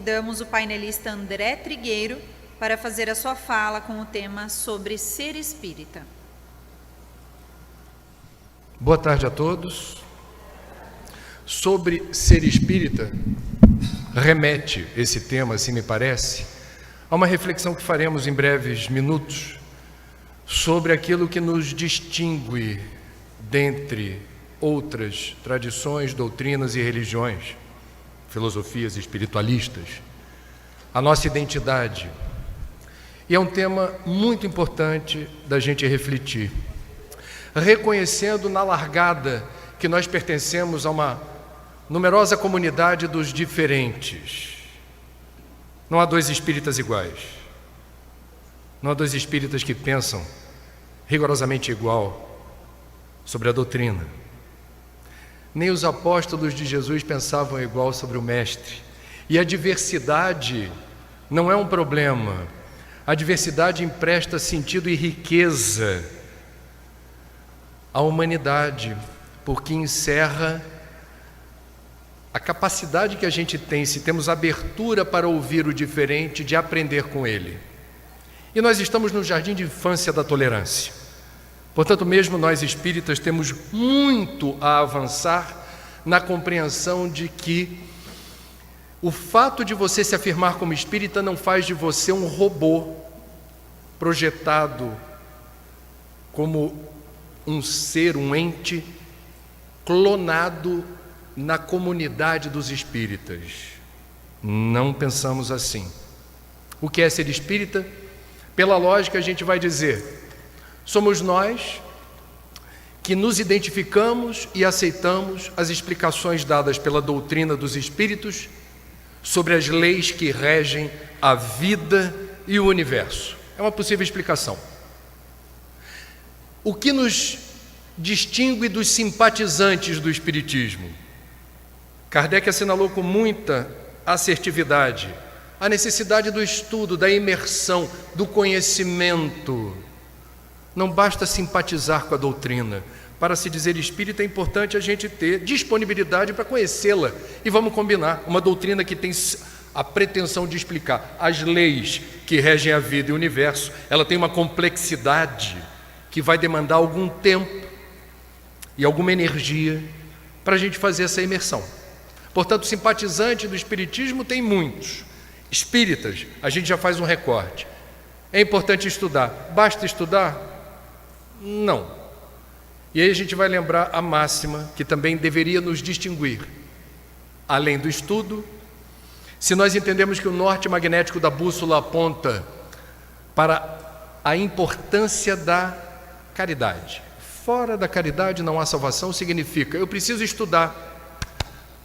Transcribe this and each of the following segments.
convidamos o painelista André Trigueiro para fazer a sua fala com o tema sobre ser espírita. Boa tarde a todos. Sobre ser espírita, remete esse tema, assim me parece, a uma reflexão que faremos em breves minutos sobre aquilo que nos distingue dentre outras tradições, doutrinas e religiões, filosofias espiritualistas, a nossa identidade. E é um tema muito importante da gente refletir, reconhecendo na largada que nós pertencemos a uma numerosa comunidade dos diferentes. Não há dois espíritas iguais. Não há dois espíritas que pensam rigorosamente igual sobre a doutrina. Nem os apóstolos de Jesus pensavam igual sobre o Mestre. E a diversidade não é um problema. A diversidade empresta sentido e riqueza à humanidade, porque encerra a capacidade que a gente tem, se temos abertura para ouvir o diferente, de aprender com ele. E nós estamos no jardim de infância da tolerância. Portanto, mesmo nós espíritas temos muito a avançar na compreensão de que o fato de você se afirmar como espírita não faz de você um robô projetado como um ser, um ente clonado na comunidade dos espíritas. Não pensamos assim. O que é ser espírita? Pela lógica a gente vai dizer: somos nós que nos identificamos e aceitamos as explicações dadas pela doutrina dos espíritos sobre as leis que regem a vida e o universo. É uma possível explicação. O que nos distingue dos simpatizantes do espiritismo? Kardec assinalou com muita assertividade a necessidade do estudo, da imersão, do conhecimento. Não basta simpatizar com a doutrina. Para se dizer espírita é importante a gente ter disponibilidade para conhecê-la. E vamos combinar, uma doutrina que tem a pretensão de explicar as leis que regem a vida e o universo, ela tem uma complexidade que vai demandar algum tempo e alguma energia para a gente fazer essa imersão. Portanto, simpatizante do espiritismo tem muitos. Espíritas, a gente já faz um recorte. É importante estudar. Basta estudar? Não. E aí a gente vai lembrar a máxima que também deveria nos distinguir. Além do estudo, se nós entendemos que o norte magnético da bússola aponta para a importância da caridade. Fora da caridade não há salvação, significa eu preciso estudar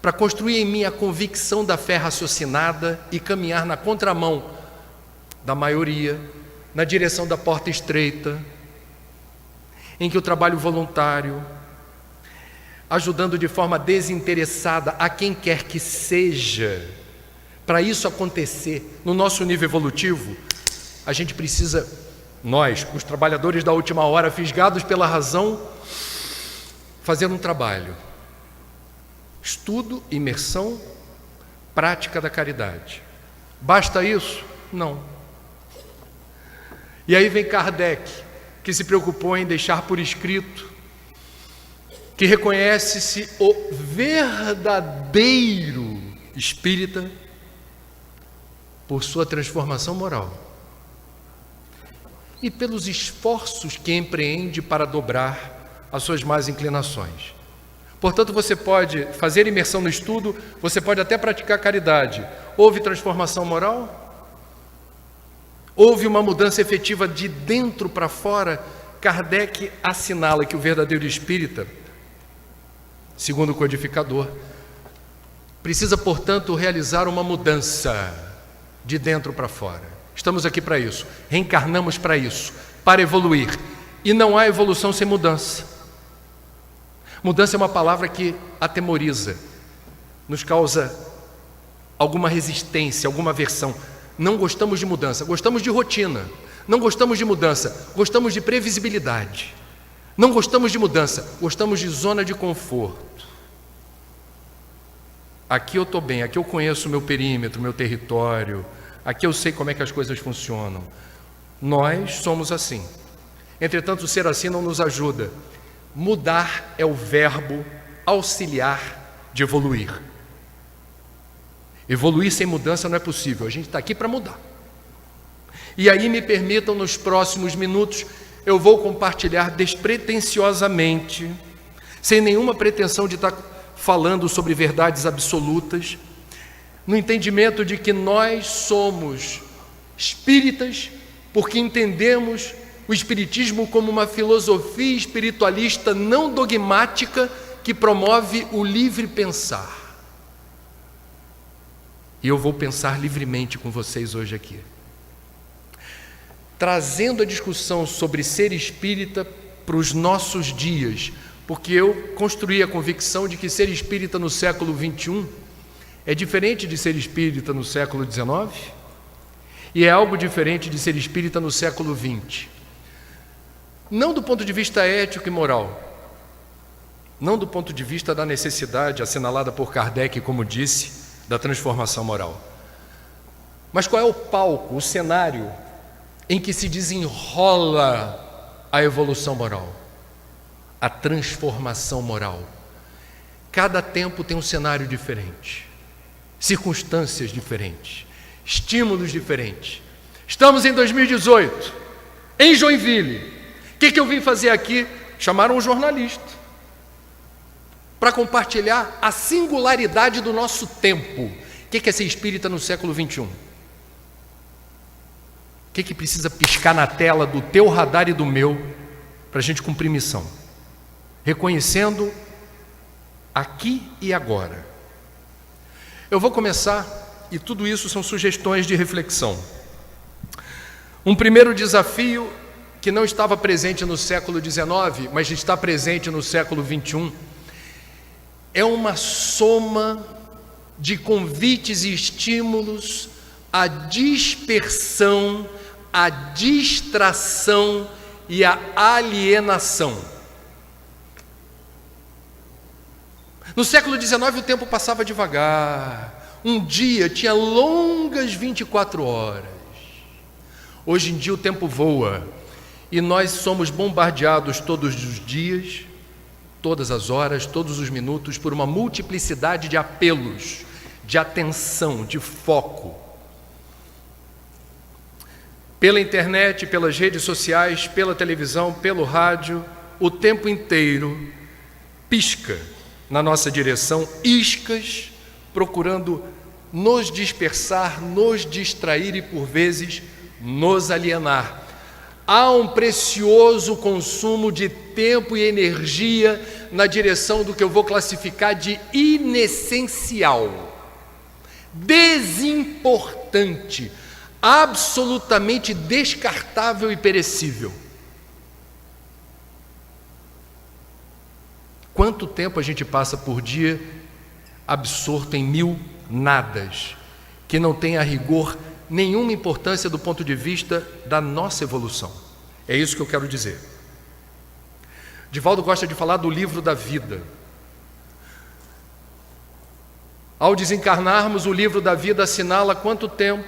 para construir em mim a convicção da fé raciocinada e caminhar na contramão da maioria, na direção da porta estreita, em que o trabalho voluntário, ajudando de forma desinteressada a quem quer que seja, para isso acontecer no nosso nível evolutivo, a gente precisa, nós, os trabalhadores da última hora, fisgados pela razão, fazer um trabalho. Estudo, imersão, prática da caridade. Basta isso? Não. E aí vem Kardec, que se preocupou em deixar por escrito que reconhece-se o verdadeiro espírita por sua transformação moral e pelos esforços que empreende para dobrar as suas más inclinações. Portanto, você pode fazer imersão no estudo, você pode até praticar caridade. Houve transformação moral? Houve uma mudança efetiva de dentro para fora? Kardec assinala que o verdadeiro espírita, segundo o codificador, precisa, portanto, realizar uma mudança de dentro para fora. Estamos aqui para isso, reencarnamos para isso, para evoluir. E não há evolução sem mudança. Mudança é uma palavra que atemoriza, nos causa alguma resistência, alguma aversão. Não gostamos de mudança, gostamos de rotina. Não gostamos de mudança, gostamos de previsibilidade. Não gostamos de mudança, gostamos de zona de conforto. aqui eu estou bem, aqui eu conheço o meu perímetro, o meu território, aqui eu sei como é que as coisas funcionam. Nós somos assim. Entretanto, ser assim não nos ajuda. Mudar é o verbo auxiliar de evoluir. Evoluir sem mudança não é possível, a gente está aqui para mudar. E aí me permitam, nos próximos minutos, eu vou compartilhar despretensiosamente, sem nenhuma pretensão de estar falando sobre verdades absolutas, no entendimento de que nós somos espíritas, porque entendemos o espiritismo como uma filosofia espiritualista não dogmática que promove o livre pensar. E eu vou pensar livremente com vocês hoje aqui, trazendo a discussão sobre ser espírita para os nossos dias, porque eu construí a convicção de que ser espírita no século XXI é diferente de ser espírita no século XIX e é algo diferente de ser espírita no século XX. Não do ponto de vista ético e moral, não do ponto de vista da necessidade assinalada por Kardec, como disse, da transformação moral. Mas qual é o palco, o cenário em que se desenrola a evolução moral? A transformação moral. Cada tempo tem um cenário diferente, circunstâncias diferentes, estímulos diferentes. Estamos em 2018, em Joinville. O que eu vim fazer aqui? Chamaram um jornalista para compartilhar a singularidade do nosso tempo. O que é ser espírita no século XXI? O que precisa piscar na tela do teu radar e do meu para a gente cumprir missão? Reconhecendo aqui e agora. Eu vou começar, e tudo isso são sugestões de reflexão. Um primeiro desafio que não estava presente no século XIX, mas está presente no século XXI, é uma soma de convites e estímulos à dispersão, à distração e à alienação. No século XIX o tempo passava devagar, um dia tinha longas 24 horas. Hoje em dia o tempo voa e nós somos bombardeados todos os dias, todas as horas, todos os minutos, por uma multiplicidade de apelos, de atenção, de foco. Pela internet, pelas redes sociais, pela televisão, pelo rádio, o tempo inteiro pisca na nossa direção iscas, procurando nos dispersar, nos distrair e, por vezes, nos alienar. Há um precioso consumo de tempo e energia na direção do que eu vou classificar de inessencial, desimportante, absolutamente descartável e perecível. Quanto tempo a gente passa por dia absorto em mil nadas, que não tem a rigor nenhuma importância do ponto de vista da nossa evolução. É isso que eu quero dizer. Divaldo gosta de falar do livro da vida. Ao desencarnarmos, o livro da vida assinala quanto tempo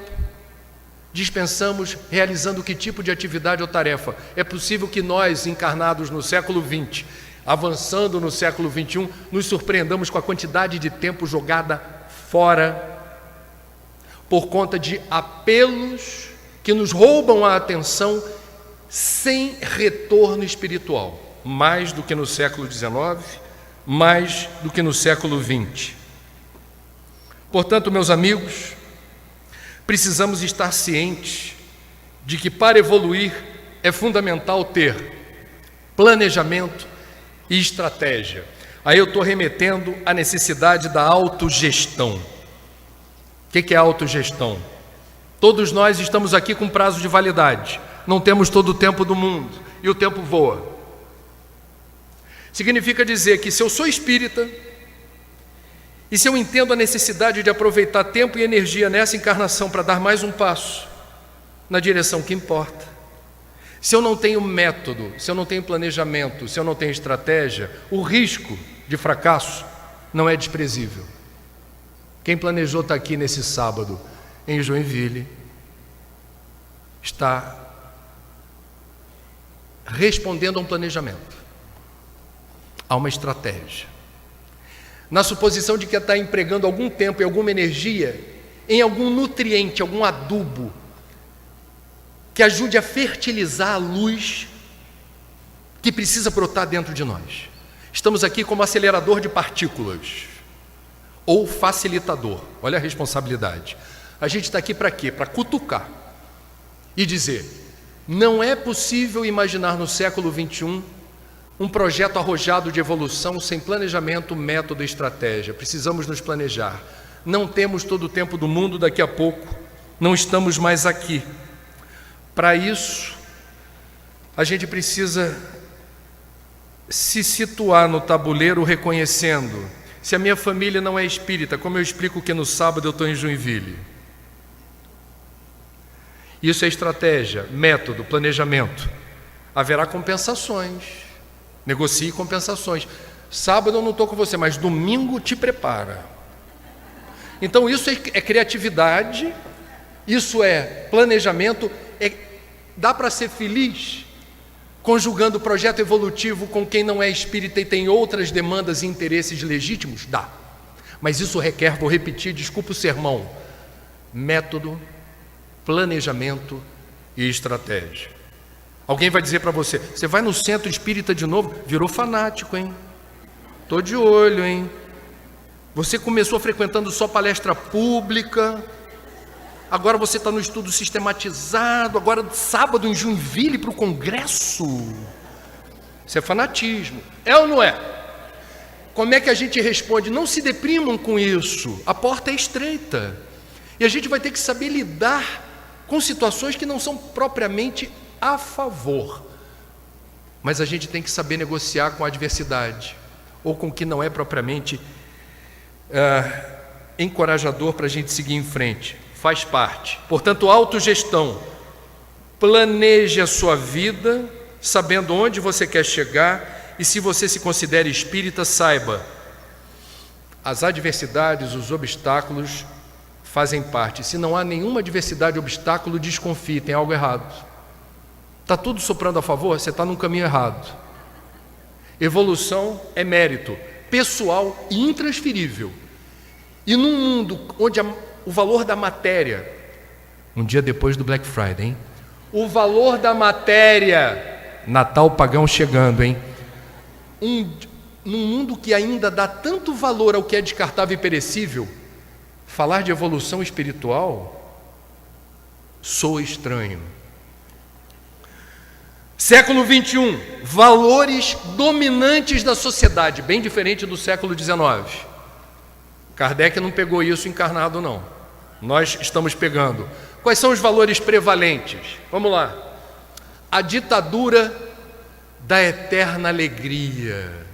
dispensamos realizando que tipo de atividade ou tarefa. É possível que nós, encarnados no século XX, avançando no século XXI, nos surpreendamos com a quantidade de tempo jogada fora por conta de apelos que nos roubam a atenção sem retorno espiritual, mais do que no século XIX, mais do que no século XX. Portanto, meus amigos, precisamos estar cientes de que para evoluir é fundamental ter planejamento e estratégia. Aí eu estou remetendo à necessidade da autogestão. O que é autogestão? Todos nós estamos aqui com prazo de validade, não temos todo o tempo do mundo e o tempo voa. Significa dizer que se eu sou espírita e se eu entendo a necessidade de aproveitar tempo e energia nessa encarnação para dar mais um passo na direção que importa, se eu não tenho método, se eu não tenho planejamento, se eu não tenho estratégia, o risco de fracasso não é desprezível. Quem planejou estar aqui nesse sábado em Joinville está respondendo a um planejamento, a uma estratégia, na suposição de que está empregando algum tempo e alguma energia em algum nutriente, algum adubo que ajude a fertilizar a luz que precisa brotar dentro de nós. Estamos aqui como acelerador de partículas ou facilitador. Olha a responsabilidade. A gente está aqui para quê? Para cutucar e dizer: não é possível imaginar no século XXI um projeto arrojado de evolução sem planejamento, método e estratégia. Precisamos nos planejar. Não temos todo o tempo do mundo, daqui a pouco não estamos mais aqui. Para isso, a gente precisa se situar no tabuleiro reconhecendo: se a minha família não é espírita, como eu explico que no sábado eu estou em Joinville? Isso é estratégia, método, planejamento. Haverá compensações. Negocie compensações. Sábado eu não estou com você, mas domingo te prepara. Então isso é criatividade, isso é planejamento. Dá para ser feliz conjugando o projeto evolutivo com quem não é espírita e tem outras demandas e interesses legítimos? Dá. Mas isso requer, vou repetir, desculpa o sermão, método, planejamento e estratégia. Alguém vai dizer para você: você vai no centro espírita de novo? Virou fanático, hein? Estou de olho, hein? Você começou frequentando só palestra pública, agora você está no estudo sistematizado, agora sábado em Joinville para o congresso. Isso é fanatismo. É ou não é? Como é que a gente responde? Não se deprimam com isso, a porta é estreita. E a gente vai ter que saber lidar com situações que não são propriamente a favor. Mas a gente tem que saber negociar com a adversidade, ou com o que não é propriamente encorajador para a gente seguir em frente. Faz parte. Portanto, autogestão. Planeje a sua vida, sabendo onde você quer chegar, e se você se considera espírita, saiba: as adversidades, os obstáculos fazem parte. Se não há nenhuma adversidade, obstáculo, desconfie, tem algo errado. Está tudo soprando a favor? Você está num caminho errado. Evolução é mérito pessoal e intransferível. E num mundo onde o valor da matéria, um dia depois do Black Friday, hein? O valor da matéria, Natal pagão chegando, hein? Num mundo que ainda dá tanto valor ao que é descartável e perecível, falar de evolução espiritual soa estranho. Século XXI, valores dominantes da sociedade, bem diferente do século XIX. Kardec não pegou isso encarnado, não. Nós estamos pegando. Quais são os valores prevalentes? Vamos lá. A ditadura da eterna alegria.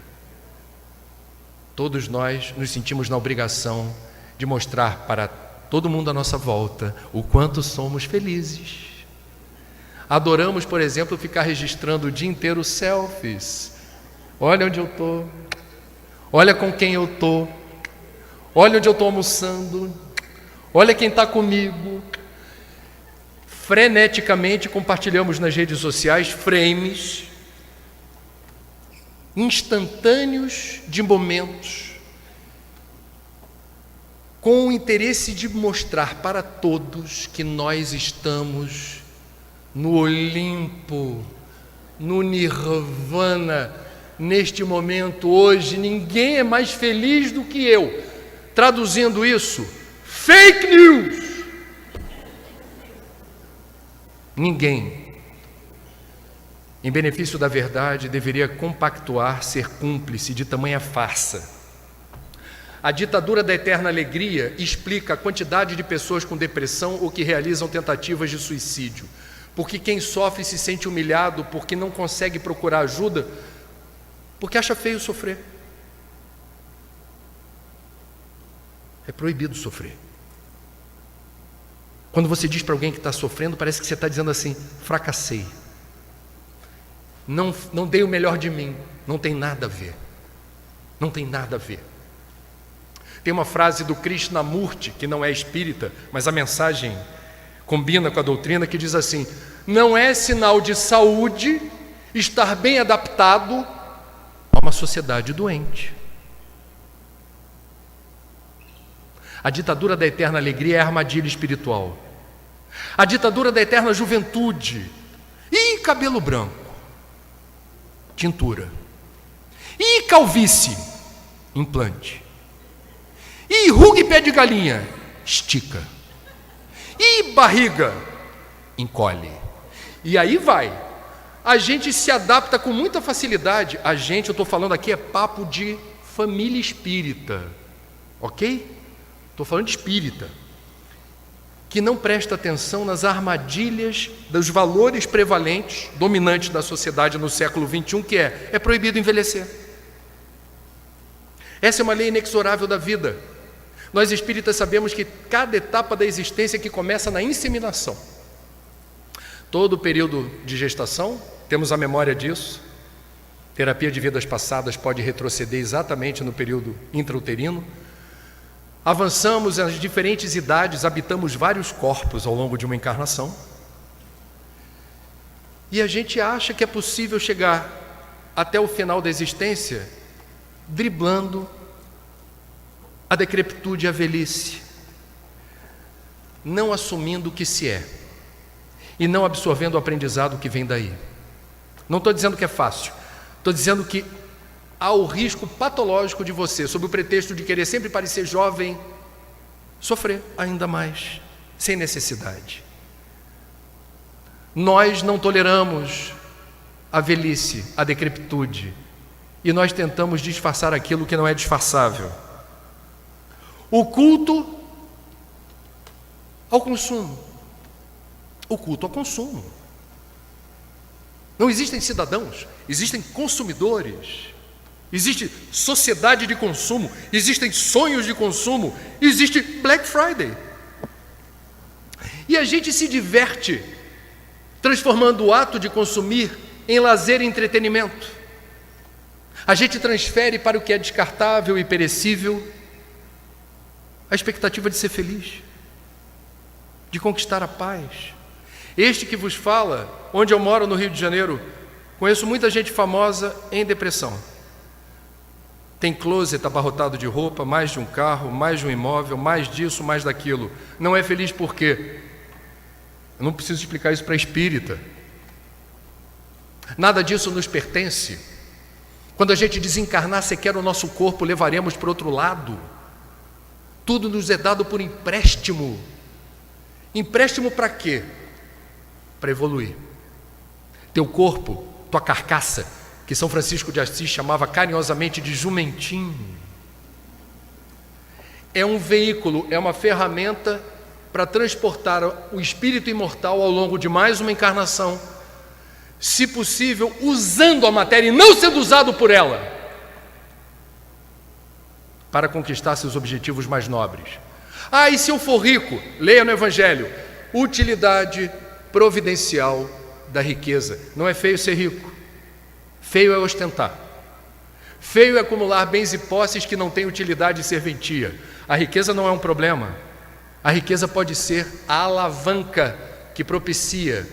Todos nós nos sentimos na obrigação de mostrar para todo mundo à nossa volta o quanto somos felizes. Adoramos, por exemplo, ficar registrando o dia inteiro selfies. Olha onde eu estou, olha com quem eu estou, olha onde eu estou almoçando, olha quem está comigo. Freneticamente compartilhamos nas redes sociais frames instantâneos de momentos, com o interesse de mostrar para todos que nós estamos no Olimpo, no Nirvana, neste momento, hoje. Ninguém é mais feliz do que eu. Traduzindo isso, fake news. Ninguém, em benefício da verdade, deveria compactuar, ser cúmplice de tamanha farsa. A ditadura da eterna alegria explica a quantidade de pessoas com depressão ou que realizam tentativas de suicídio. Porque quem sofre se sente humilhado, porque não consegue procurar ajuda, porque acha feio sofrer. É proibido sofrer. Quando você diz para alguém que está sofrendo, parece que você está dizendo assim: fracassei, não dei o melhor de mim. Não tem nada a ver. Não tem nada a ver. Tem uma frase do Krishnamurti, que não é espírita, mas a mensagem combina com a doutrina, que diz assim: não é sinal de saúde estar bem adaptado a uma sociedade doente. A ditadura da eterna alegria é a armadilha espiritual. A ditadura da eterna juventude. E cabelo branco, tintura. E calvície, implante. E ruga e pé de galinha, estica. E barriga, encolhe. E aí vai. A gente se adapta com muita facilidade. A gente, eu estou falando aqui, é papo de família espírita, ok? Estou falando de espírita, que não presta atenção nas armadilhas dos valores prevalentes, dominantes da sociedade no século XXI, que é proibido envelhecer. Essa é uma lei inexorável da vida. Nós espíritas sabemos que cada etapa da existência que começa na inseminação, todo o período de gestação, temos a memória disso. Terapia de vidas passadas pode retroceder exatamente no período intrauterino. Avançamos às diferentes idades, habitamos vários corpos ao longo de uma encarnação. E a gente acha que é possível chegar até o final da existência driblando a decrepitude e a velhice, não assumindo o que se é e não absorvendo o aprendizado que vem daí. Não estou dizendo que é fácil, estou dizendo que há o risco patológico de você, sob o pretexto de querer sempre parecer jovem, sofrer ainda mais, sem necessidade. Nós não toleramos a velhice, a decrepitude, e nós tentamos disfarçar aquilo que não é disfarçável. O culto ao consumo. O culto ao consumo. Não existem cidadãos, existem consumidores. Existe sociedade de consumo, existem sonhos de consumo, existe Black Friday. E a gente se diverte transformando o ato de consumir em lazer e entretenimento. A gente transfere para o que é descartável e perecível a expectativa de ser feliz, de conquistar a paz. Este que vos fala, onde eu moro no Rio de Janeiro, conheço muita gente famosa em depressão. Tem closet abarrotado de roupa, mais de um carro, mais de um imóvel, mais disso, mais daquilo. Não é feliz por quê? Eu não preciso explicar isso para espírita. Nada disso nos pertence. Quando a gente desencarnar, sequer o nosso corpo levaremos para outro lado. Tudo nos é dado por empréstimo. Empréstimo para quê? Para evoluir. Teu corpo, tua carcaça, que São Francisco de Assis chamava carinhosamente de jumentinho, é um veículo, é uma ferramenta para transportar o espírito imortal ao longo de mais uma encarnação, se possível, usando a matéria e não sendo usado por ela, para conquistar seus objetivos mais nobres. Ah, e se eu for rico? Leia no Evangelho: utilidade providencial da riqueza. Não é feio ser rico, feio é ostentar, feio é acumular bens e posses que não têm utilidade e serventia. A riqueza não é um problema. A riqueza pode ser a alavanca que propicia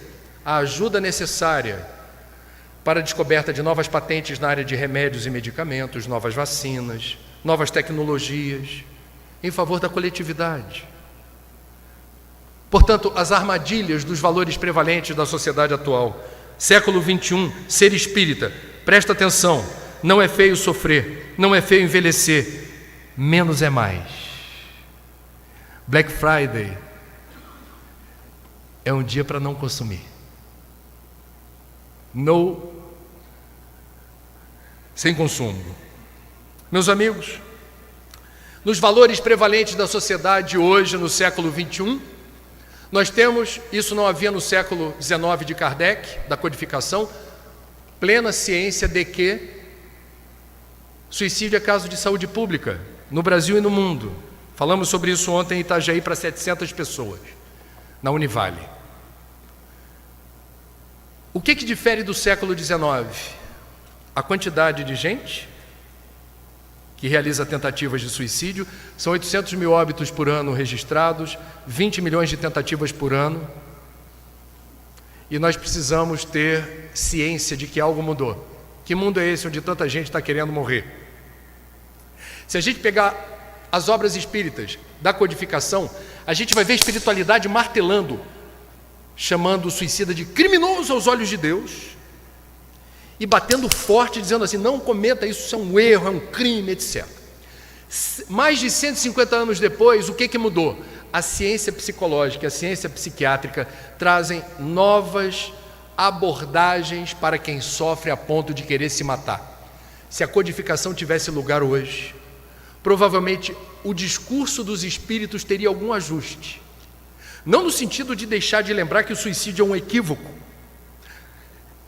a ajuda necessária para a descoberta de novas patentes na área de remédios e medicamentos, novas vacinas, novas tecnologias, em favor da coletividade. Portanto, as armadilhas dos valores prevalentes da sociedade atual, século XXI, ser espírita, presta atenção, não é feio sofrer, não é feio envelhecer, menos é mais. Black Friday é um dia para não consumir. Sem consumo. Meus amigos, nos valores prevalentes da sociedade hoje, no século XXI, nós temos, isso não havia no século XIX de Kardec, da codificação, plena ciência de que suicídio é caso de saúde pública, no Brasil e no mundo. Falamos sobre isso ontem em Itajaí para 700 pessoas, na Univale. O que difere do século XIX? A quantidade de gente que realiza tentativas de suicídio. São 800 mil óbitos por ano registrados, 20 milhões de tentativas por ano. E nós precisamos ter ciência de que algo mudou. Que mundo é esse onde tanta gente está querendo morrer? Se a gente pegar as obras espíritas da codificação, a gente vai ver a espiritualidade martelando, chamando o suicida de criminoso aos olhos de Deus, e batendo forte, dizendo assim, não cometa isso, isso é um erro, é um crime, etc. Mais de 150 anos depois, o que mudou? A ciência psicológica, a ciência psiquiátrica trazem novas abordagens para quem sofre a ponto de querer se matar. Se a codificação tivesse lugar hoje, provavelmente o discurso dos espíritos teria algum ajuste. Não no sentido de deixar de lembrar que o suicídio é um equívoco,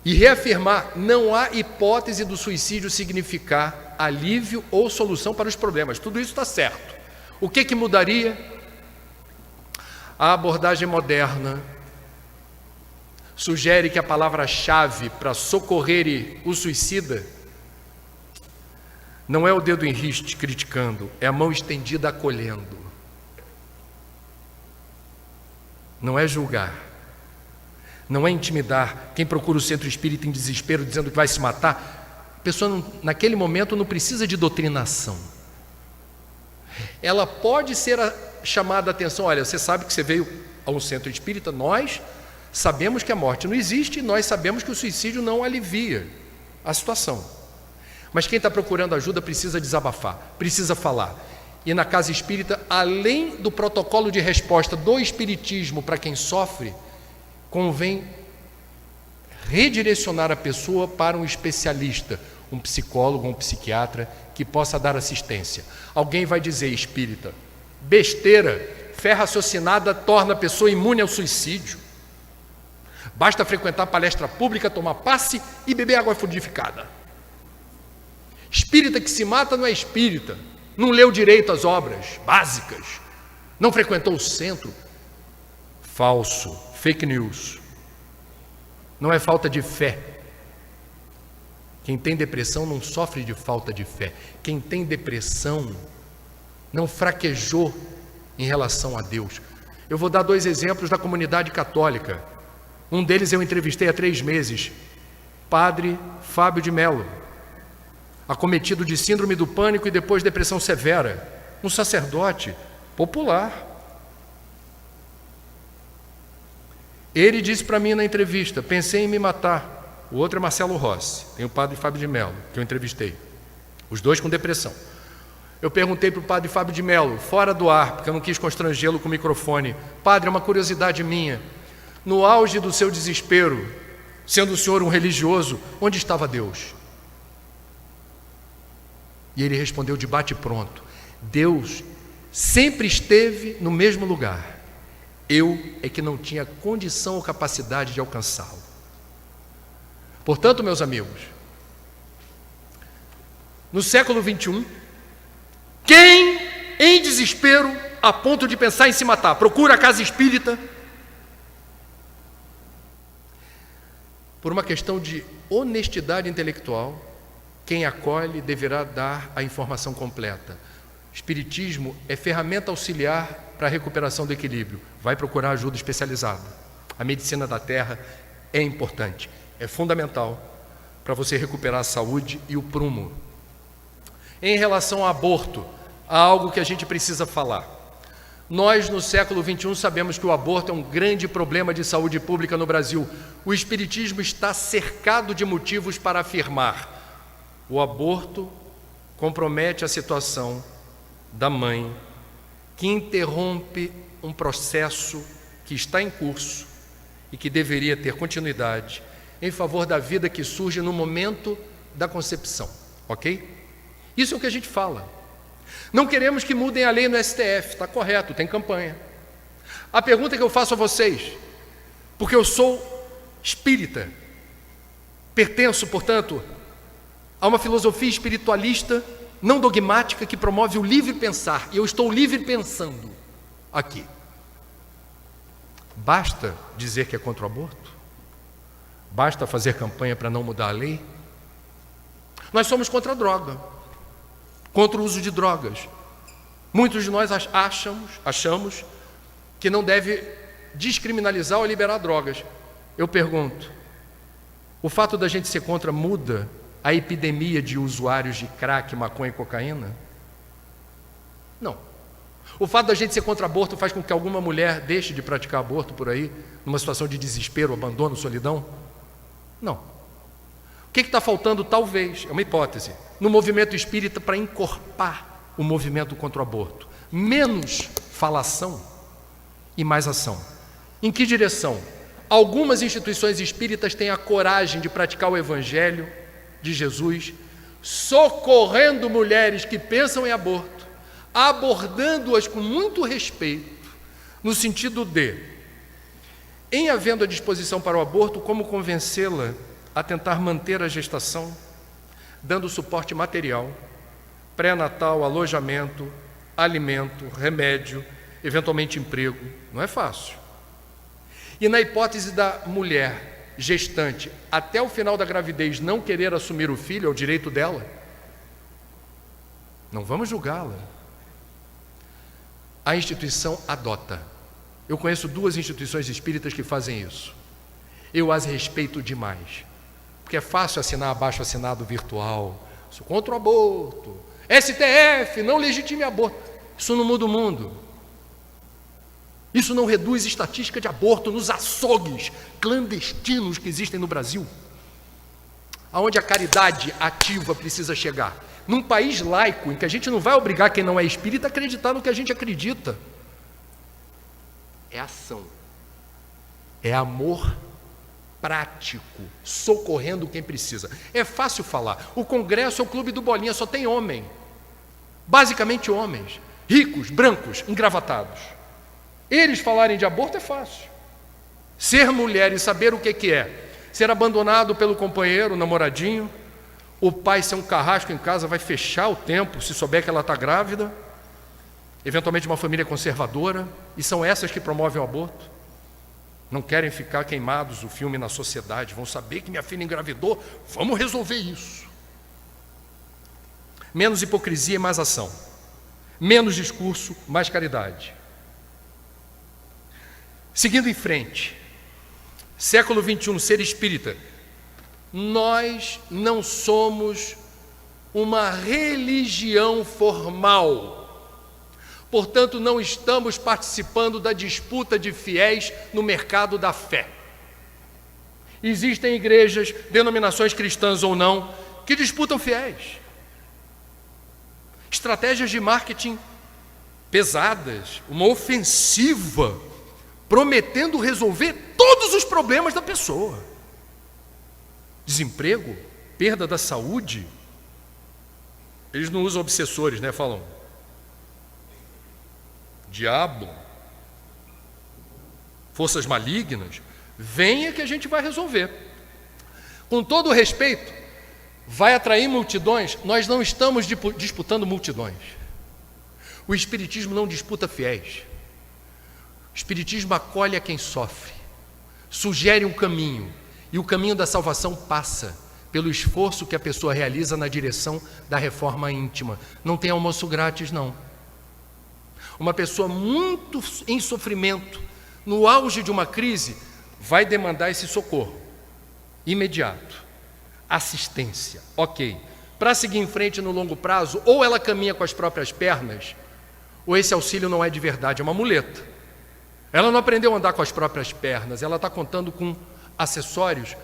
e reafirmar, não há hipótese do suicídio significar alívio ou solução para os problemas. Tudo isso está certo. O que mudaria? A abordagem moderna sugere que a palavra-chave para socorrer o suicida não é o dedo em riste criticando, é a mão estendida acolhendo. Não é julgar. Não é intimidar. Quem procura o centro espírita em desespero, dizendo que vai se matar, a pessoa naquele momento não precisa de doutrinação. Ela pode ser chamada a atenção, olha, você sabe que você veio a um centro espírita, nós sabemos que a morte não existe, nós sabemos que o suicídio não alivia a situação. Mas quem está procurando ajuda precisa desabafar, precisa falar. E na casa espírita, além do protocolo de resposta do espiritismo para quem sofre, convém redirecionar a pessoa para um especialista, um psicólogo, um psiquiatra, que possa dar assistência. Alguém vai dizer, espírita, besteira, fé raciocinada torna a pessoa imune ao suicídio. Basta frequentar palestra pública, tomar passe e beber água fluidificada. Espírita que se mata não é espírita, não leu direito as obras básicas, não frequentou o centro. Falso. Fake news. Não é falta de fé. Quem tem depressão não sofre de falta de fé. Quem tem depressão não fraquejou em relação a Deus. Eu vou dar 2 exemplos da comunidade católica. Um deles eu entrevistei há 3 meses. Padre Fábio de Mello, acometido de síndrome do pânico e depois depressão severa. Um sacerdote popular. Ele disse para mim na entrevista, pensei em me matar. O outro é Marcelo Rossi, tem o padre Fábio de Mello, que eu entrevistei. Os 2 com depressão. Eu perguntei para o padre Fábio de Mello, fora do ar, porque eu não quis constrangê-lo com o microfone. Padre, é uma curiosidade minha. No auge do seu desespero, sendo o senhor um religioso, onde estava Deus? E ele respondeu de bate-pronto, Deus sempre esteve no mesmo lugar. Eu é que não tinha condição ou capacidade de alcançá-lo. Portanto, meus amigos, no século 21, quem em desespero, a ponto de pensar em se matar, procura a casa espírita, por uma questão de honestidade intelectual, quem acolhe deverá dar a informação completa. Espiritismo é ferramenta auxiliar para a recuperação do equilíbrio. Vai procurar ajuda especializada. A medicina da terra é importante, é fundamental para você recuperar a saúde e o prumo. Em relação ao aborto, há algo que a gente precisa falar. Nós, no século 21, sabemos que o aborto é um grande problema de saúde pública no Brasil. O Espiritismo está cercado de motivos para afirmar: o aborto compromete a situação da mãe, que interrompe um processo que está em curso e que deveria ter continuidade em favor da vida que surge no momento da concepção, ok? Isso é o que a gente fala. Não queremos que mudem a lei no STF, está correto, tem campanha. A pergunta que eu faço a vocês, porque eu sou espírita, pertenço, portanto, a uma filosofia espiritualista não dogmática que promove o livre pensar, e eu estou livre pensando aqui. Basta dizer que é contra o aborto? Basta fazer campanha para não mudar a lei? Nós somos contra a droga, contra o uso de drogas. Muitos de nós achamos que não deve descriminalizar ou liberar drogas. Eu pergunto, o fato da gente ser contra muda a epidemia de usuários de crack, maconha e cocaína? Não. O fato da gente ser contra aborto faz com que alguma mulher deixe de praticar aborto por aí, numa situação de desespero, abandono, solidão? Não. O que está faltando, talvez, é uma hipótese, no movimento espírita para encorpar o movimento contra o aborto? Menos falação e mais ação. Em que direção? Algumas instituições espíritas têm a coragem de praticar o evangelho de Jesus, socorrendo mulheres que pensam em aborto, abordando-as com muito respeito, no sentido de, em havendo a disposição para o aborto, como convencê-la a tentar manter a gestação, dando suporte material, pré-natal, alojamento, alimento, remédio, eventualmente emprego. Não é fácil. E na hipótese da mulher gestante, até o final da gravidez, não querer assumir o filho, é o direito dela, não vamos julgá-la. A instituição adota. Eu conheço 2 instituições espíritas que fazem isso. Eu as respeito demais, porque é fácil assinar abaixo-assinado virtual, sou contra o aborto, STF, não legitime aborto. Isso não muda o mundo. Isso não reduz estatística de aborto nos açougues clandestinos que existem no Brasil, aonde a caridade ativa precisa chegar. Num país laico, em que a gente não vai obrigar quem não é espírita a acreditar no que a gente acredita. É ação. É amor prático, socorrendo quem precisa. É fácil falar. O Congresso é o clube do Bolinha, só tem homem. Basicamente homens, ricos, brancos, engravatados. Eles falarem de aborto é fácil. Ser mulher e saber o que é ser abandonado pelo companheiro, namoradinho, o pai ser um carrasco em casa, vai fechar o tempo se souber que ela está grávida, eventualmente uma família conservadora, e são essas que promovem o aborto. Não querem ficar queimados o filme na sociedade, vão saber que minha filha engravidou, vamos resolver isso. Menos hipocrisia e mais ação. Menos discurso, mais caridade. Seguindo em frente, século XXI, ser espírita. Nós não somos uma religião formal. Portanto, não estamos participando da disputa de fiéis no mercado da fé. Existem igrejas, denominações cristãs ou não, que disputam fiéis. Estratégias de marketing pesadas, uma ofensiva, prometendo resolver todos os problemas da pessoa. Desemprego, perda da saúde. Eles não usam obsessores, né? Falam diabo, forças malignas. Venha que a gente vai resolver. Com todo o respeito, vai atrair multidões? Nós não estamos disputando multidões. O Espiritismo não disputa fiéis. O Espiritismo acolhe a quem sofre, sugere um caminho, e o caminho da salvação passa pelo esforço que a pessoa realiza na direção da reforma íntima. Não tem almoço grátis, não. Uma pessoa muito em sofrimento, no auge de uma crise, vai demandar esse socorro imediato, assistência, ok. Para seguir em frente no longo prazo, ou ela caminha com as próprias pernas, ou esse auxílio não é de verdade, é uma muleta. Ela não aprendeu a andar com as próprias pernas, ela está contando com acessórios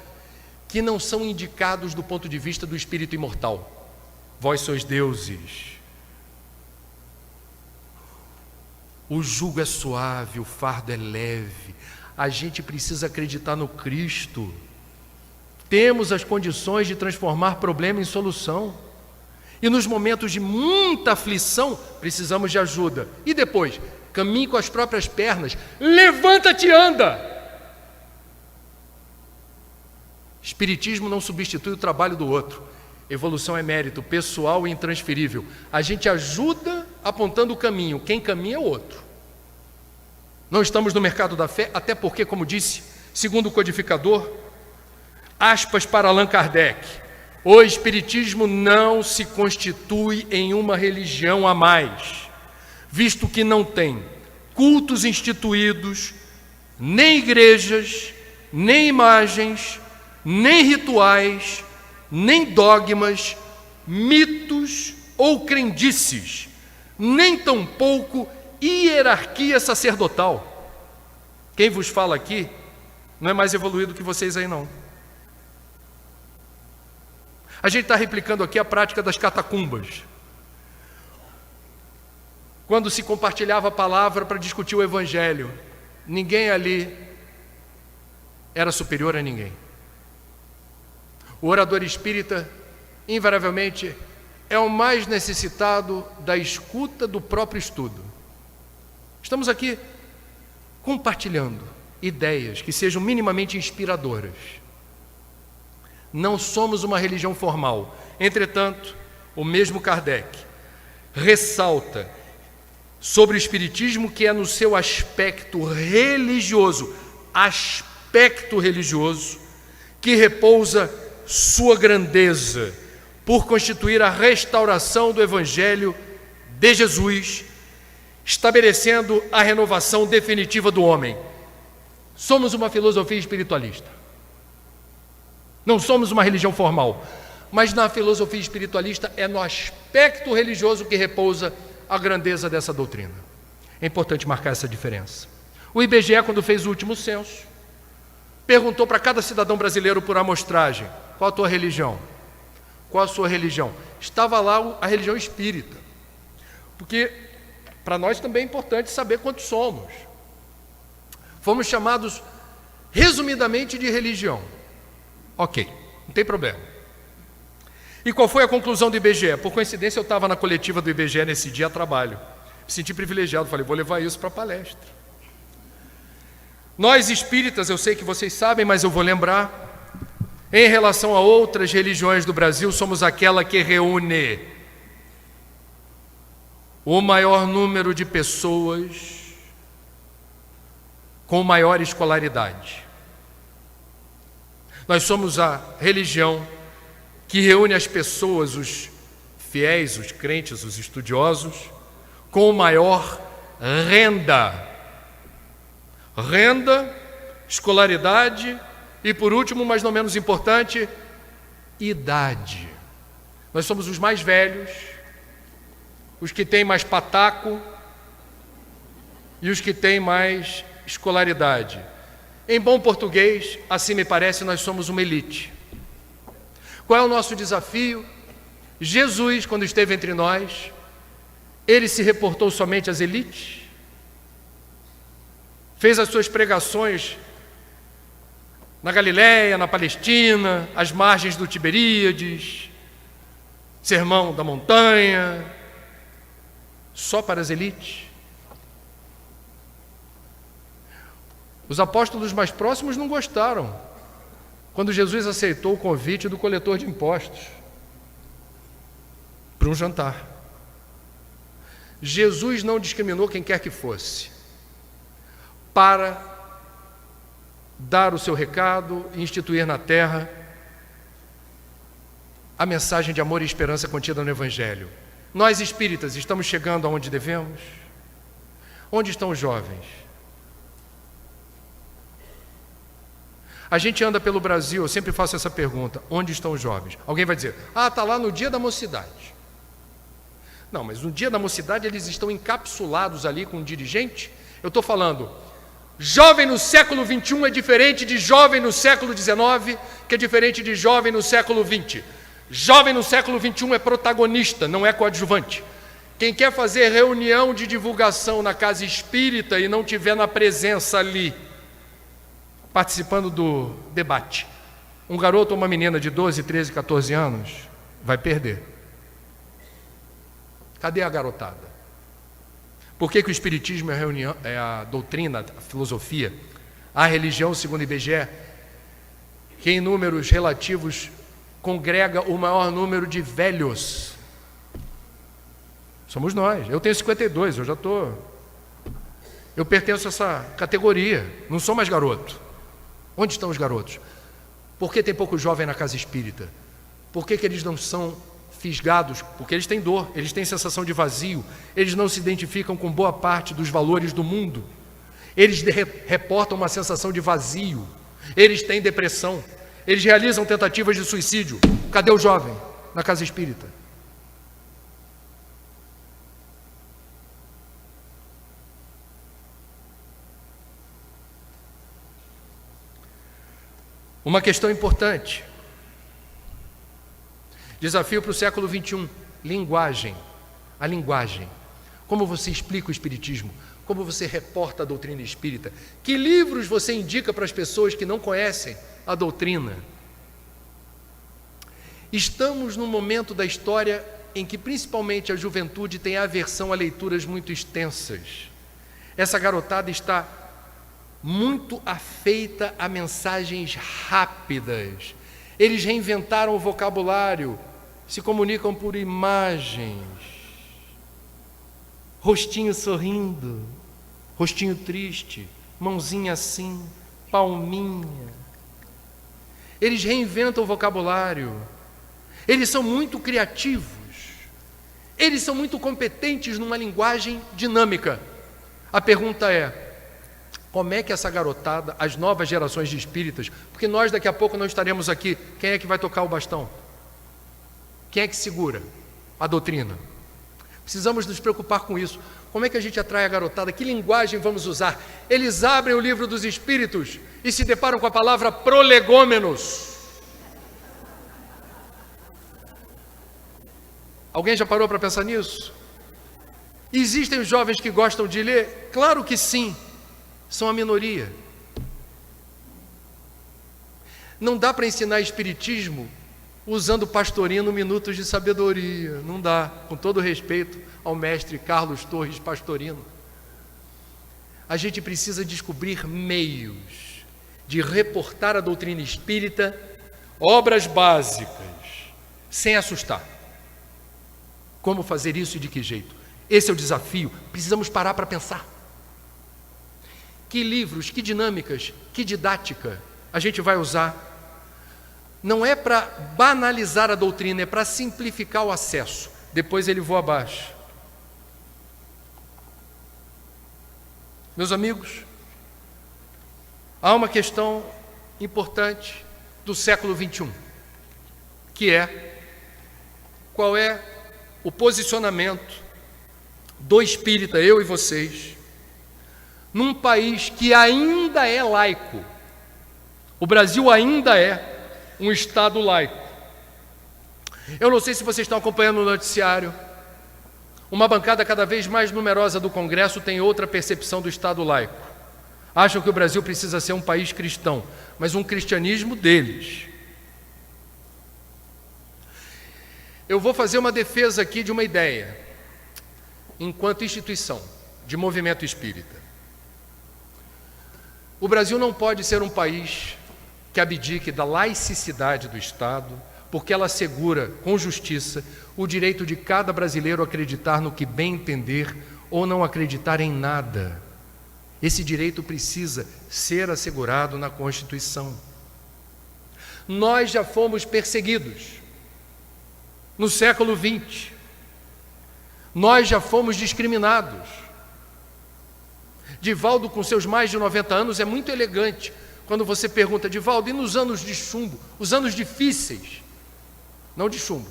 que não são indicados do ponto de vista do espírito imortal. Vós sois deuses. O jugo é suave, o fardo é leve. A gente precisa acreditar no Cristo. Temos as condições de transformar problema em solução. E nos momentos de muita aflição, precisamos de ajuda. E depois, caminhe com as próprias pernas. Levanta-te e anda. Espiritismo não substitui o trabalho do outro. Evolução é mérito pessoal e intransferível. A gente ajuda apontando o caminho. Quem caminha é o outro. Não estamos no mercado da fé, até porque, como disse, segundo o codificador, aspas para Allan Kardec, O Espiritismo não se constitui em uma religião a mais, visto que não tem cultos instituídos, nem igrejas, nem imagens, nem rituais, nem dogmas, mitos ou crendices, nem tampouco hierarquia sacerdotal. Quem vos fala aqui não é mais evoluído que vocês aí não. A gente está replicando aqui a prática das catacumbas, quando se compartilhava a palavra para discutir o Evangelho. Ninguém ali era superior a ninguém. O orador espírita, invariavelmente, é o mais necessitado da escuta do próprio estudo. Estamos aqui compartilhando ideias que sejam minimamente inspiradoras. Não somos uma religião formal. Entretanto, o mesmo Kardec ressalta sobre o Espiritismo que é no seu aspecto religioso, que repousa sua grandeza por constituir a restauração do Evangelho de Jesus, estabelecendo a renovação definitiva do homem. Somos uma filosofia espiritualista. Não somos uma religião formal, mas na filosofia espiritualista é no aspecto religioso que repousa a grandeza dessa doutrina. É importante marcar essa diferença. O IBGE, quando fez o último censo, perguntou para cada cidadão brasileiro por amostragem: qual a tua religião? Qual a sua religião? Estava lá a religião espírita, porque para nós também é importante saber quantos somos. Fomos chamados resumidamente de religião. Ok, não tem problema. E qual foi a conclusão do IBGE? Por coincidência, eu estava na coletiva do IBGE nesse dia a trabalho. Me senti privilegiado, falei, vou levar isso para a palestra. Nós espíritas, eu sei que vocês sabem, mas eu vou lembrar, em relação a outras religiões do Brasil, somos aquela que reúne o maior número de pessoas com maior escolaridade. Nós somos a religião que reúne as pessoas, os fiéis, os crentes, os estudiosos, com maior renda, escolaridade e, por último, mas não menos importante, idade. Nós somos os mais velhos, os que têm mais pataco e os que têm mais escolaridade. Em bom português, assim me parece, nós somos uma elite. Qual é o nosso desafio? Jesus, quando esteve entre nós, ele se reportou somente às elites? Fez as suas pregações na Galiléia, na Palestina, às margens do Tiberíades, Sermão da Montanha, só para as elites? Os apóstolos mais próximos não gostaram quando Jesus aceitou o convite do coletor de impostos para um jantar. Jesus não discriminou quem quer que fosse para dar o seu recado e instituir na terra a mensagem de amor e esperança contida no Evangelho. Nós espíritas estamos chegando aonde devemos? Onde estão os jovens? A gente anda pelo Brasil, eu sempre faço essa pergunta: onde estão os jovens? Alguém vai dizer, está lá no dia da mocidade. Não, mas no dia da mocidade eles estão encapsulados ali com um dirigente. Eu estou falando, jovem no século XXI é diferente de jovem no século XIX, que é diferente de jovem no século XX. Jovem no século XXI é protagonista, não é coadjuvante. Quem quer fazer reunião de divulgação na casa espírita e não tiver na presença ali, participando do debate, um garoto ou uma menina de 12, 13, 14 anos, vai perder. Cadê a garotada? Por que o Espiritismo é a doutrina, a filosofia, a religião, segundo o IBGE, que em números relativos congrega o maior número de velhos? Somos nós. Eu tenho 52, eu pertenço a essa categoria, não sou mais garoto. Onde estão os garotos? Por que tem pouco jovem na casa espírita? Por que eles não são fisgados? Porque eles têm dor, eles têm sensação de vazio, eles não se identificam com boa parte dos valores do mundo. Eles reportam uma sensação de vazio, eles têm depressão, eles realizam tentativas de suicídio. Cadê o jovem na casa espírita? Uma questão importante. Desafio para o século XXI. Linguagem. A linguagem. Como você explica o Espiritismo? Como você reporta a doutrina espírita? Que livros você indica para as pessoas que não conhecem a doutrina? Estamos num momento da história em que principalmente a juventude tem aversão a leituras muito extensas. Essa garotada está muito afeita a mensagens rápidas. Eles reinventaram o vocabulário, se comunicam por imagens. Rostinho sorrindo, rostinho triste, mãozinha assim, palminha. Eles reinventam o vocabulário. Eles são muito criativos. Eles são muito competentes numa linguagem dinâmica. A pergunta é: como é que essa garotada, as novas gerações de espíritas, porque nós daqui a pouco não estaremos aqui, quem é que vai tocar o bastão? Quem é que segura a doutrina? Precisamos nos preocupar com isso. Como é que a gente atrai a garotada? Que linguagem vamos usar? Eles abrem o livro dos Espíritos e se deparam com a palavra prolegômenos. Alguém já parou para pensar nisso? Existem os jovens que gostam de ler? Claro que sim. São a minoria. Não dá para ensinar espiritismo usando Pastorino Minutos de Sabedoria. Não dá, com todo respeito ao mestre Carlos Torres Pastorino. A gente precisa descobrir meios de reportar a doutrina espírita, obras básicas, sem assustar. Como fazer isso e de que jeito? Esse é o desafio. Precisamos parar para pensar. Que livros, que dinâmicas, que didática a gente vai usar? Não é para banalizar a doutrina, é para simplificar o acesso. Depois ele voa abaixo. Meus amigos, há uma questão importante do século XXI, que é: qual é o posicionamento do espírita, eu e vocês, num país que ainda é laico? O Brasil ainda é um Estado laico. Eu não sei se vocês estão acompanhando o noticiário. Uma bancada cada vez mais numerosa do Congresso tem outra percepção do Estado laico. Acham que o Brasil precisa ser um país cristão, mas um cristianismo deles. Eu vou fazer uma defesa aqui de uma ideia, enquanto instituição de movimento espírita. O Brasil não pode ser um país que abdique da laicidade do Estado, porque ela assegura, com justiça, o direito de cada brasileiro acreditar no que bem entender ou não acreditar em nada. Esse direito precisa ser assegurado na Constituição. Nós já fomos perseguidos no século XX. Nós já fomos discriminados. Divaldo, com seus mais de 90 anos, é muito elegante quando você pergunta: Divaldo, e nos anos de chumbo, os anos difíceis, não de chumbo,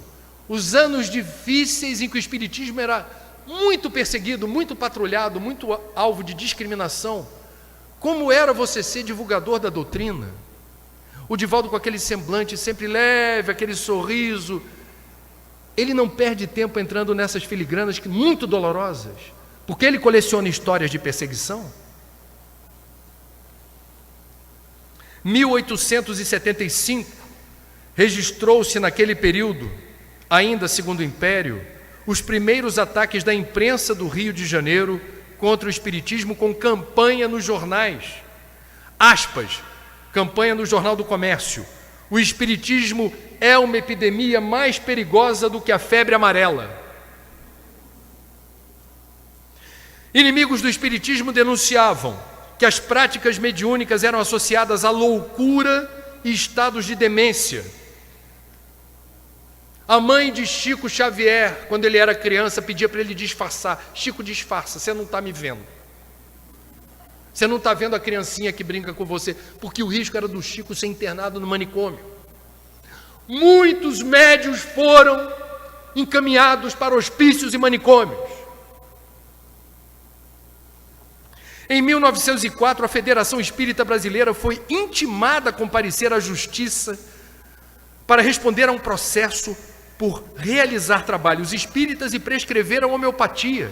os anos difíceis em que o espiritismo era muito perseguido, muito patrulhado, muito alvo de discriminação, como era você ser divulgador da doutrina? O Divaldo, com aquele semblante sempre leve, aquele sorriso, ele não perde tempo entrando nessas filigranas muito dolorosas, porque ele coleciona histórias de perseguição. 1875, registrou-se naquele período, ainda segundo o Império, os primeiros ataques da imprensa do Rio de Janeiro contra o espiritismo, com campanha nos jornais. Aspas, campanha no Jornal do Comércio: o espiritismo é uma epidemia mais perigosa do que a febre amarela. Inimigos do espiritismo denunciavam que as práticas mediúnicas eram associadas à loucura e estados de demência. A mãe de Chico Xavier, quando ele era criança, pedia para ele disfarçar. Chico, disfarça, você não está me vendo. Você não está vendo a criancinha que brinca com você, porque o risco era do Chico ser internado no manicômio. Muitos médios foram encaminhados para hospícios e manicômios. Em 1904, a Federação Espírita Brasileira foi intimada a comparecer à Justiça para responder a um processo por realizar trabalhos espíritas e prescrever a homeopatia.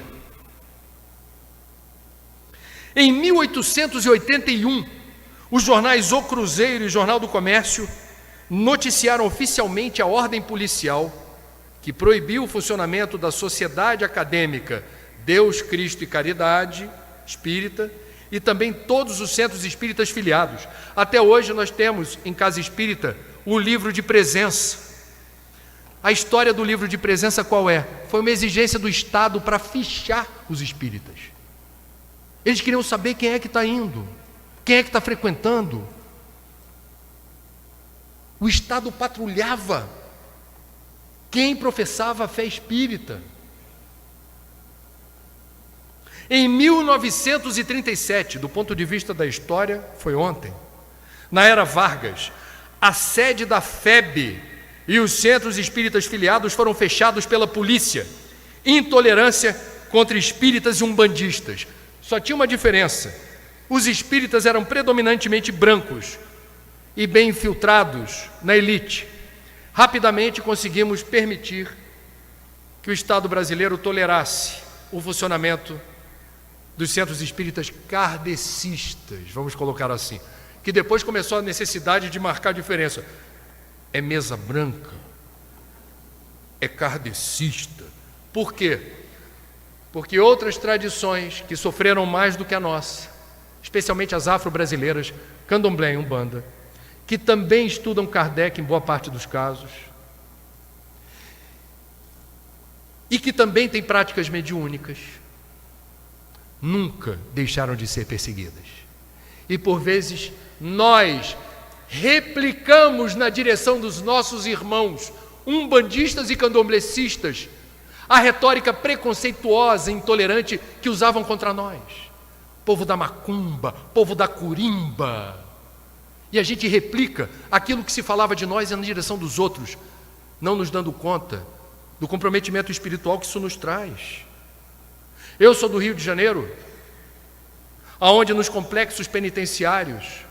Em 1881, os jornais O Cruzeiro e Jornal do Comércio noticiaram oficialmente a ordem policial que proibiu o funcionamento da Sociedade Acadêmica Deus, Cristo e Caridade Espírita e também todos os centros espíritas filiados. Até hoje nós temos em Casa Espírita o livro de presença. A história do livro de presença qual é? Foi uma exigência do Estado para fichar os espíritas. Eles queriam saber quem é que está indo, quem é que está frequentando. O Estado patrulhava quem professava a fé espírita. Em 1937, do ponto de vista da história, foi ontem, na era Vargas, a sede da FEB e os centros espíritas filiados foram fechados pela polícia. Intolerância contra espíritas e umbandistas. Só tinha uma diferença: os espíritas eram predominantemente brancos e bem infiltrados na elite. Rapidamente conseguimos permitir que o Estado brasileiro tolerasse o funcionamento dos centros espíritas kardecistas, vamos colocar assim, que depois começou a necessidade de marcar diferença. É mesa branca, é kardecista. Por quê? Porque outras tradições que sofreram mais do que a nossa, especialmente as afro-brasileiras, candomblé e umbanda, que também estudam Kardec em boa parte dos casos, e que também têm práticas mediúnicas, nunca deixaram de ser perseguidas. E por vezes nós replicamos na direção dos nossos irmãos umbandistas e candomblecistas a retórica preconceituosa e intolerante que usavam contra nós. Povo da macumba, povo da curimba. E a gente replica aquilo que se falava de nós na direção dos outros, não nos dando conta do comprometimento espiritual que isso nos traz. Eu sou do Rio de Janeiro, aonde nos complexos penitenciários,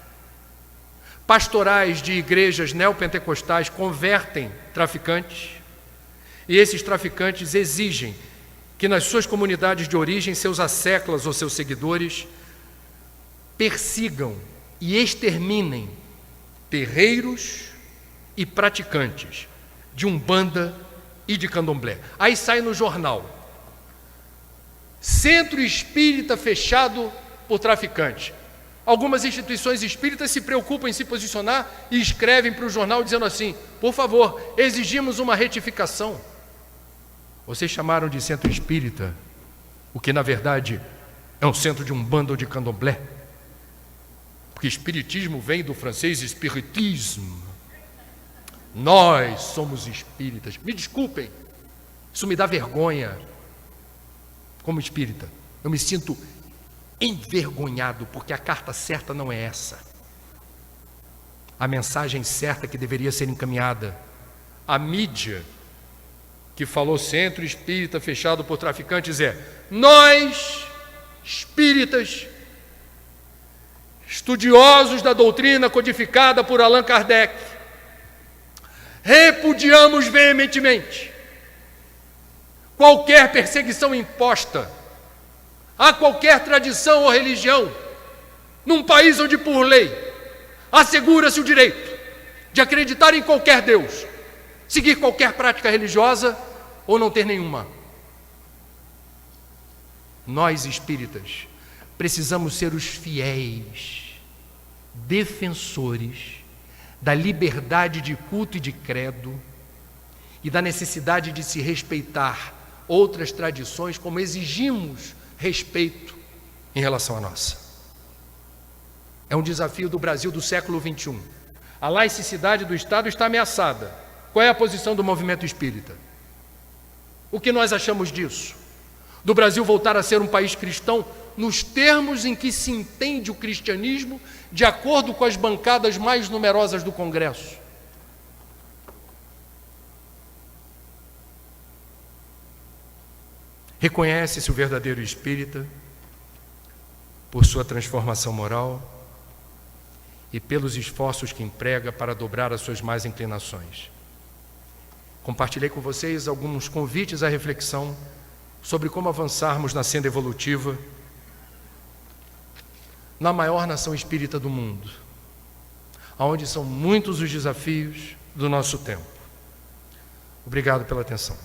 pastorais de igrejas neopentecostais convertem traficantes, e esses traficantes exigem que nas suas comunidades de origem, seus asseclas ou seus seguidores persigam e exterminem terreiros e praticantes de umbanda e de candomblé. Aí sai no jornal: Centro Espírita fechado por traficantes. Algumas instituições espíritas se preocupam em se posicionar e escrevem para o jornal dizendo assim: por favor, exigimos uma retificação. Vocês chamaram de centro espírita o que na verdade é um centro de umbanda ou de candomblé, porque espiritismo vem do francês spiritisme. Nós somos espíritas. Me desculpem, isso me dá vergonha como espírita. Eu me sinto envergonhado, porque a carta certa não é essa. A mensagem certa que deveria ser encaminhada. A mídia que falou centro espírita fechado por traficantes é: nós, espíritas, estudiosos da doutrina codificada por Allan Kardec, repudiamos veementemente qualquer perseguição imposta a qualquer tradição ou religião, num país onde por lei assegura-se o direito de acreditar em qualquer Deus, seguir qualquer prática religiosa ou não ter nenhuma. Nós espíritas precisamos ser os fiéis defensores da liberdade de culto e de credo e da necessidade de se respeitar outras tradições como exigimos respeito em relação à nossa. É um desafio do Brasil do século XXI. A laicidade do Estado está ameaçada. Qual é a posição do movimento espírita? O que nós achamos disso? Do Brasil voltar a ser um país cristão nos termos em que se entende o cristianismo, de acordo com as bancadas mais numerosas do Congresso. Reconhece-se o verdadeiro espírita por sua transformação moral e pelos esforços que emprega para dobrar as suas más inclinações. Compartilhei com vocês alguns convites à reflexão sobre como avançarmos na senda evolutiva na maior nação espírita do mundo, onde são muitos os desafios do nosso tempo. Obrigado pela atenção.